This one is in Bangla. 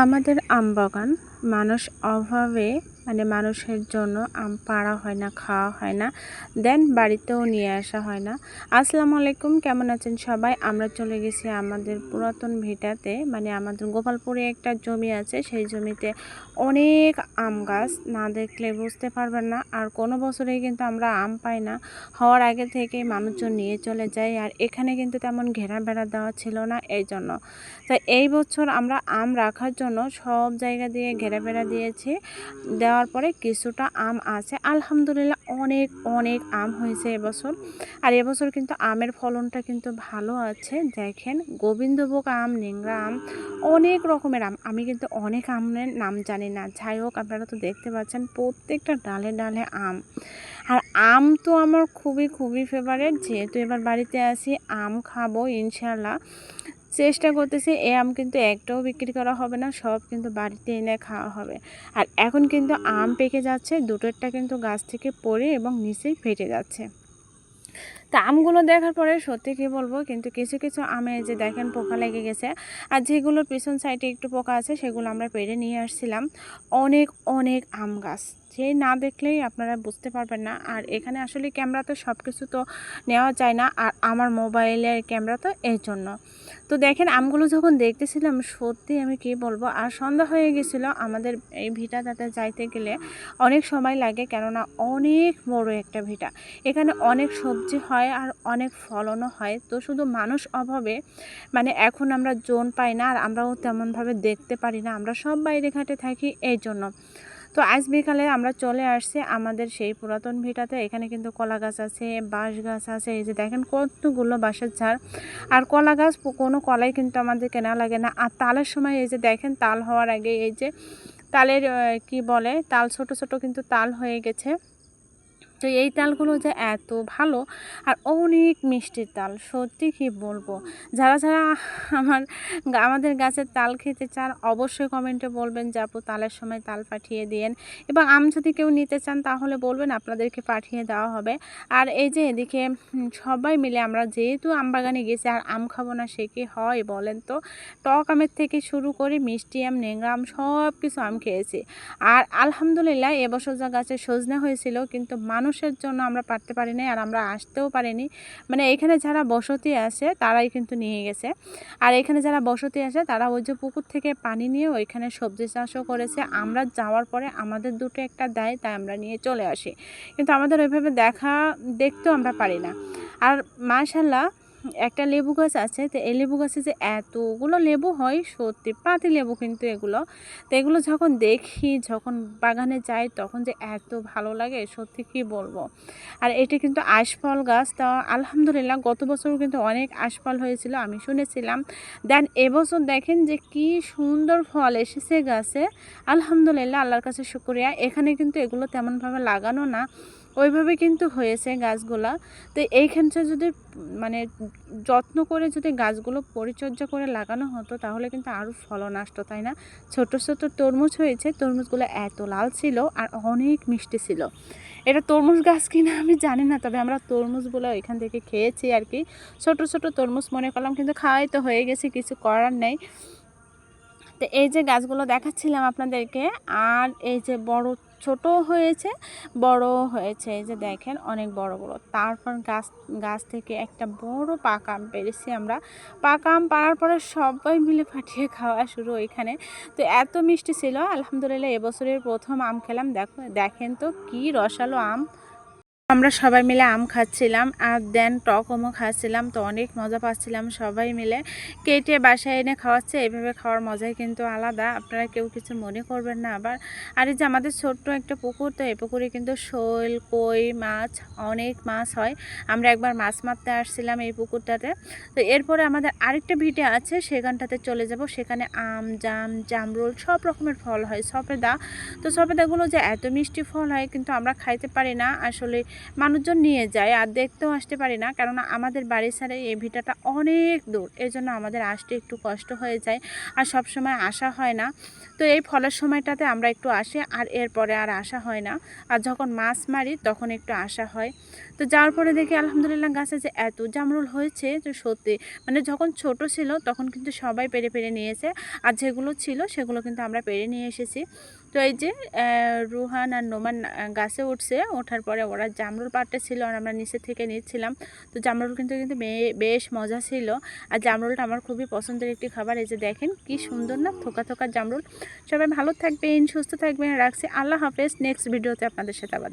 আমাদের আম বাগান মানুষ অভাবে মানুষের জন্য আম পাড়া হয় না, খাওয়া হয় না, দেন বাড়িতেও নিয়ে আসা হয় না। আসসালামু আলাইকুম, কেমন আছেন সবাই? আমরা চলে গেছি আমাদের পুরাতন ভিটাতে, আমাদের গোপালপুরে একটা জমি আছে, সেই জমিতে অনেক আম গাছ, না দেখলে বুঝতে পারবেন না। আর কোনো বছরেই কিন্তু আমরা আম পাই না, হওয়ার আগে থেকেই মানুষজন নিয়ে চলে যায়। আর এখানে কিন্তু তেমন ঘেরা বেড়া দেওয়া ছিল না, এই জন্য। তাই এই বছর আমরা আম রাখার জন্য সব জায়গা দিয়ে ঘেরাবেড়া দিয়েছি। দেওয়ার পরে কিছুটা আম আছে, আলহামদুলিল্লাহ অনেক অনেক আম হয়েছে এবছর। আর এবছর কিন্তু আমের ফলনটা কিন্তু ভালো আছে। দেখেন, গোবিন্দভোগ আম, ন্যাংরা আম, অনেক রকমের আম। আমি কিন্তু অনেক আমের নাম জানি না, যাই হোক আপনারা তো দেখতে পাচ্ছেন প্রত্যেকটা ডালে ডালে আম। আর আম তো আমার খুবই খুবই ফেভারিট, যেহেতু এবার বাড়িতে আসি আম খাবো ইনশাল্লাহ। চেষ্টা করতেছি এই আম কিন্তু একটাও বিক্রি করা হবে না, সব কিন্তু বাড়িতে এনে খাওয়া হবে। আর এখন কিন্তু আম পেকে যাচ্ছে, দুটোটা কিন্তু গাছ থেকে পড়ে এবং নিচেই ফেটে যাচ্ছে। তা আমগুলো দেখার পরে সত্যি কী বলবো, কিন্তু কিছু কিছু আমে যে দেখেন পোকা লেগে গেছে। আর যেগুলোর পিছন সাইডে একটু পোকা আছে সেগুলো আমরা পেড়ে নিয়ে আসছিলাম। অনেক অনেক আম গাছ, যে না দেখলেই আপনারা বুঝতে পারবেন না। আর এখানে আসলে ক্যামেরাতে সব কিছু তো নেওয়া যায় না, আর আমার মোবাইলের ক্যামেরা তো এই জন্য। তো দেখেন আমগুলো যখন দেখতেছিলাম, সত্যি আমি কি বলবো। আর সন্ধ্যা হয়ে গেছিলো, আমাদের এই ভিটাটাতে যাইতে গেলে অনেক সময় লাগে, কেননা অনেক বড় একটা ভিটা। এখানে অনেক সবজি হয় আর অনেক ফলনও হয়। তো শুধু মানুষ অভাবে এখন আমরা জোন পাই না, আর আমরাও তেমনভাবে দেখতে পারি না, আমরা সব বাইরে ঘাটে থাকি, এই জন্য। তো আজ বিকালে আমরা চলে আসছি আমাদের সেই পুরাতন ভিটাতে। এখানে কিন্তু কলা গাছ আছে, বাঁশ গাছ আছে, এই যে দেখেন কতগুলো বাঁশের ঝাড়। আর কলা গাছ, কোনো কলাই কিন্তু আমাদের কেনা লাগে না। আর তালের সময় এই যে দেখেন, তাল হওয়ার আগে এই যে তালের কি বলে, তাল ছোট ছোট কিন্তু তাল হয়ে গেছে। তো এই তালগুলো যে এত ভালো আর অনেক মিষ্টি তাল, সত্যি কি বলবো। যারা যারা আমাদের গাছের তাল খেতে চান অবশ্যই কমেন্টে বলবেন যে আপু তালের সময় তাল পাঠিয়ে দিয়েন। এবং আম যদি কেউ নিতে চান তাহলে বলবেন, আপনাদেরকে পাঠিয়ে দেওয়া হবে। আর এই যে এদিকে সবাই মিলে আমরা যেহেতু আম বাগানে গেছি, আর আম খাবো না সে কি হয় বলেন তো। টক আমের থেকে শুরু করে মিষ্টি আম, ন্যাংরা আম, সব কিছু আম খেয়েছি। আর আলহামদুলিল্লাহ এবছর যা গাছে সজনে হয়েছিল, কিন্তু মানুষের জন্য আমরা পারতে পারিনি, আর আমরা আসতেও পারিনি। এখানে যারা বসতি আছে তারাই কিন্তু নিয়ে গেছে। আর এখানে যারা বসতি আছে তারা ওই যে পুকুর থেকে পানি নিয়ে ওইখানে সবজি চাষও করেছে। আমরা যাওয়ার পরে আমাদের দুটো একটা দেয়, তাই আমরা নিয়ে চলে আসি, কিন্তু আমাদের ওইভাবে দেখতেও আমরা পারি না। আর মাশাআল্লাহ একটা লেবু গাছ আছে, তো এই লেবু গাছে যে এতগুলো লেবু হয়, সত্যি পাতি লেবু কিন্তু এগুলো। তো এগুলো যখন দেখি, যখন বাগানে যাই, তখন যে এত ভালো লাগে, সত্যি কি বলবো। আর এটি কিন্তু আশফল গাছ, তা আলহামদুলিল্লাহ গত বছরও কিন্তু অনেক আশফল হয়েছিল, আমি শুনেছিলাম। দেন এবছর দেখেন যে কি সুন্দর ফল এসেছে গাছে, আলহামদুলিল্লাহ, আল্লাহর কাছে শুকরিয়া। এখানে কিন্তু এগুলো তেমনভাবে লাগানো না, ওইভাবে কিন্তু হয়েছে গাছগুলা। তো এইখানটা যদি যত্ন করে যদি গাছগুলো পরিচর্যা করে লাগানো হতো, তাহলে কিন্তু আরও ফলন আসতো, তাই না? ছোট ছোট তরমুজ হয়েছে, তরমুজগুলো এত লাল ছিল আর অনেক মিষ্টি ছিল। এটা তরমুজ গাছ কিনা আমি জানি না, তবে আমরা তরমুজগুলো এখান থেকে খেয়েছি আর কি। ছোট ছোট তরমুজ মনে করলাম, কিন্তু খাওয়াই তো হয়ে গেছে, কিছু করার নেই। তো এই যে গাছগুলো দেখাচ্ছিলাম আপনাদেরকে, আর এই যে ছোট হয়েছে, বড় হয়েছে, এই যে দেখেন অনেক বড় বড়। তারপর গাছ থেকে একটা বড় পাকা আম পেরেছি আমরা। পাকা আম পাড়ার পরে সবাই মিলে ফাটিয়ে খাওয়া শুরু ওইখানে। তো এত মিষ্টি ছিল, আলহামদুলিল্লাহ এবছরের প্রথম আম খেলাম। দেখেন তো কি রসালো আম। আমরা সবাই মিলে আম খাচ্ছিলাম, আর দেন টক আমও খাচ্ছিলাম। তো অনেক মজা পাচ্ছিলাম, সবাই মিলে কেটে বাসায় এনে খাওয়াচ্ছে। এইভাবে খাওয়ার মজাই কিন্তু আলাদা, আপনারা কেউ কিছু মনে করবেন না আবার। আর এই যে আমাদের ছোট্ট একটা পুকুর, তো এই পুকুরে কিন্তু শোল, কই মাছ, অনেক মাছ হয়। আমরা একবার মাছ মারতে আসছিলাম এই পুকুরটাতে। তো এরপরে আমাদের আরেকটা ভিটে আছে, সেখানটাতে চলে যাব। সেখানে আম, জাম, জামরুল, সব রকমের ফল হয়, সফেদা। তো সফেদাগুলো যে এত মিষ্টি ফল হয়, কিন্তু আমরা খাইতে পারি না আসলে। মানুষজন নিয়ে যায় আর দেখতেও আসতে পারি না, কেননা আমাদের বাড়ি ছাড়া এই ভিটাটা অনেক দূর, এই জন্য আমাদের আসতে একটু কষ্ট হয়ে যায় আর সব সময় আসা হয় না। তো এই ফলের সময়টাতে আমরা একটু আসি আর এরপরে আর আসা হয় না। আর যখন মাছ মারি তখন একটু আসা হয়। তো যাওয়ার পরে দেখি আলহামদুলিল্লাহ গাছে যে এত জামরুল হয়েছে যে সত্যি মানে যখন ছোট ছিল তখন কিন্তু সবাই পেরে পেরে নিয়েছে, আর যেগুলো ছিল সেগুলো কিন্তু আমরা পেরে নিয়ে এসেছি। তো এই যে রুহান আর নোমান গাছে উঠছে, ওঠার পরে ওরা জামরুল পাড়তেছিল আর আমরা নিচে থেকে নিচ্ছিলাম। তো জামরুল কিন্তু কিন্তু বেশ মজা ছিল, আর জামরুলটা আমার খুবই পছন্দের একটি খাবার। এই যে দেখেন কি সুন্দর না থোকা থোকা জামরুল। সবাই ভালো থাকবেন, সুস্থ থাকবেন, রাখছি, আল্লাহ হাফেজ। নেক্সট ভিডিওতে আপনাদের সাথে আবার